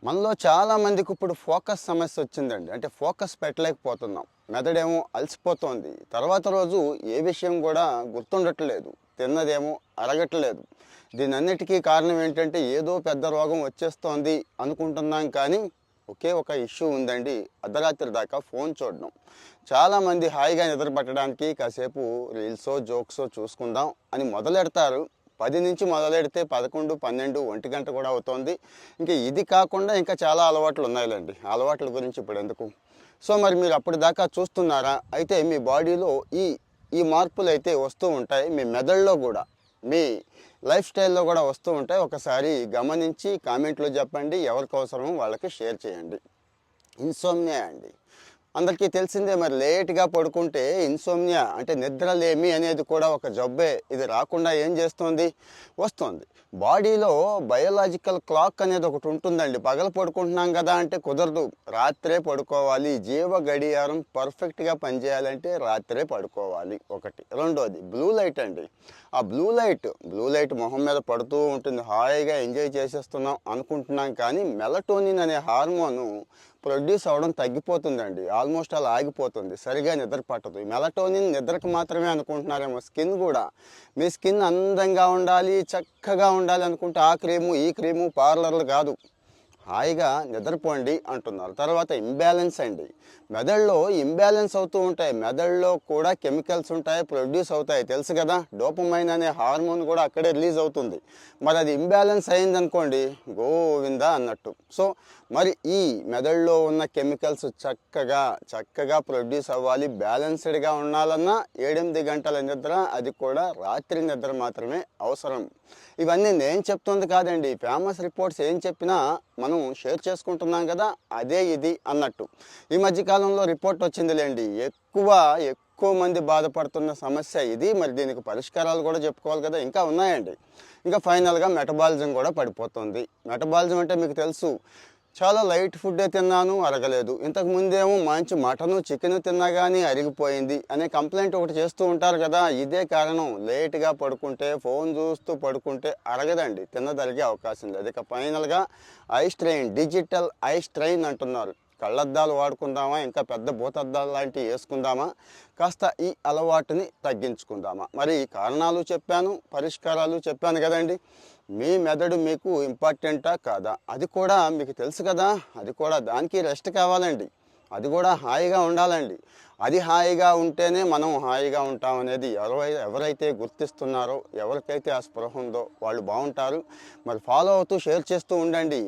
మనలో చాలా మందికి ఇప్పుడు ఫోకస్ సమస్య వచ్చిందండి. అంటే ఫోకస్ పెట్టలేకపోతున్నాం. మెదడేమో అలసిపోతోంది. తర్వాత రోజు ఏ విషయం కూడా గుర్తుండట్లేదు. తిన్నదేమో అరగట్లేదు. దీనన్నిటికీ కారణం ఏంటంటే ఏదో పెద్ద రోగం వచ్చేస్తోంది అనుకుంటున్నాం కానీ ఒకే ఒక ఇష్యూ ఉందండి. అర్ధరాత్రి దాకా ఫోన్ చూడడం. చాలామంది హాయిగా నిద్ర పట్టడానికి కాసేపు రీల్సో జోక్సో చూసుకుందాం అని మొదలెడతారు. 10 నుంచి మొదలెడితే 11, 12, 1 గంట కూడా అవుతోంది. ఇంకా ఇది కాకుండా ఇంకా చాలా అలవాట్లు ఉన్నాయిలేండి. ఆ అలవాట్ల గురించి ఇప్పుడు ఎందుకు. సో మరి మీరు అప్పటిదాకా చూస్తున్నారా? అయితే మీ బాడీలో ఈ ఈ మార్పులు అయితే వస్తూ ఉంటాయి. మీ మెదడులో కూడా, మీ లైఫ్ స్టైల్లో కూడా వస్తూ ఉంటాయి. ఒకసారి గమనించి కామెంట్లో చెప్పండి. ఎవరికి అవసరమో వాళ్ళకి షేర్ చేయండి. ఇన్సోమ్నియా అండి. అందరికీ తెలిసిందే. మరి లేట్గా పడుకుంటే ఇన్సోమ్నియా అంటే నిద్రలేమి అనేది కూడా ఒక జబ్బే. ఇది రాకుండా ఏం చేస్తుంది? వస్తుంది. బాడీలో బయోలాజికల్ క్లాక్ అనేది ఒకటి ఉంటుందండి. పగలు పడుకుంటున్నాం కదా అంటే కుదరదు. రాత్రే పడుకోవాలి. జీవ గడియారం పర్ఫెక్ట్గా పనిచేయాలంటే రాత్రే పడుకోవాలి. ఒకటి. రెండోది బ్లూ లైట్ అండి. ఆ బ్లూ లైట్ మొహం మీద పడుతూ ఉంటుంది. హాయిగా ఎంజాయ్ చేసేస్తున్నాం అనుకుంటున్నాం కానీ మెలటోనిన్ అనే హార్మోను ప్రొడ్యూస్ అవ్వడం తగ్గిపోతుందండి. ఆల్మోస్ట్ అలా ఆగిపోతుంది. సరిగా నిద్ర పట్టదు. ఈ మెలటోనిన్ నిద్రకు మాత్రమే అనుకుంటున్నారేమో. స్కిన్ కూడా, మీ స్కిన్ అందంగా ఉండాలి, చక్కగా ఉండాలి అనుకుంటే ఆ క్రీము ఈ క్రీము పార్లర్లు కాదు. హాయిగా నిద్రపోండి అంటున్నారు. తర్వాత ఇంబ్యాలెన్స్ అండి. మెదడులో ఇంబ్యాలెన్స్ అవుతూ ఉంటాయి. మెదడులో కూడా కెమికల్స్ ఉంటాయి, ప్రొడ్యూస్ అవుతాయి. తెలుసు కదా, డోపమైన్ అనే హార్మోన్ కూడా అక్కడే రిలీజ్ అవుతుంది. మరి అది ఇంబ్యాలెన్స్ అయిందనుకోండి, గోవిందా అన్నట్టు. సో మరి ఈ మెదడులో ఉన్న కెమికల్స్ చక్కగా ప్రొడ్యూస్ అవ్వాలి, బ్యాలెన్స్డ్గా ఉండాలన్నా 7-8 గంటల నిద్ర, అది కూడా రాత్రి నిద్ర మాత్రమే అవసరం. ఇవన్నీ నేను చెప్తుంది కాదండి. ఫేమస్ రిపోర్ట్స్ ఏం చెప్పినా మనం షేర్ చేసుకుంటున్నాం కదా, అదే ఇది అన్నట్టు. ఈ మధ్యకాలంలో రిపోర్ట్ వచ్చిందిలేండి. ఎక్కువ మంది బాధపడుతున్న సమస్య ఇది. మరి దీనికి పరిష్కారాలు కూడా చెప్పుకోవాలి కదా, ఇంకా ఉన్నాయండి. ఇంకా ఫైనల్గా మెటబాలిజం కూడా పడిపోతుంది. మెటబాలిజం అంటే మీకు తెలుసు, చాలా లైట్ ఫుడ్డే తిన్నాను, అరగలేదు. ఇంతకు ముందేమో మంచి మటను చికెను తిన్నా కానీ అరిగిపోయింది అనే కంప్లైంట్ ఒకటి చేస్తూ ఉంటారు కదా. ఇదే కారణం. లేట్గా పడుకుంటే, ఫోన్ చూస్తూ పడుకుంటే అరగదండి, తిన్నది అరిగే అవకాశం లేదు. ఇక ఫైనల్గా eye strain, digital eye strain అంటున్నారు. కళ్ళద్దాలు వాడుకుందామా, ఇంకా పెద్ద భూతద్దాలు లాంటివి వేసుకుందామా, కాస్త ఈ అలవాటుని తగ్గించుకుందామా? మరి కారణాలు చెప్పాను, పరిష్కారాలు చెప్పాను కదండి. మీ మెదడు మీకు ఇంపార్టెంటా కాదా? అది కూడా మీకు తెలుసు కదా. అది కూడా దానికి రెస్ట్ కావాలండి. అది కూడా హాయిగా ఉండాలండి. అది హాయిగా ఉంటేనే మనం హాయిగా ఉంటామనేది ఎవరైతే గుర్తిస్తున్నారో, ఎవరికైతే ఆ స్పృహ ఉందో వాళ్ళు బాగుంటారు. మరి ఫాలో అవుతూ షేర్ చేస్తూ ఉండండి.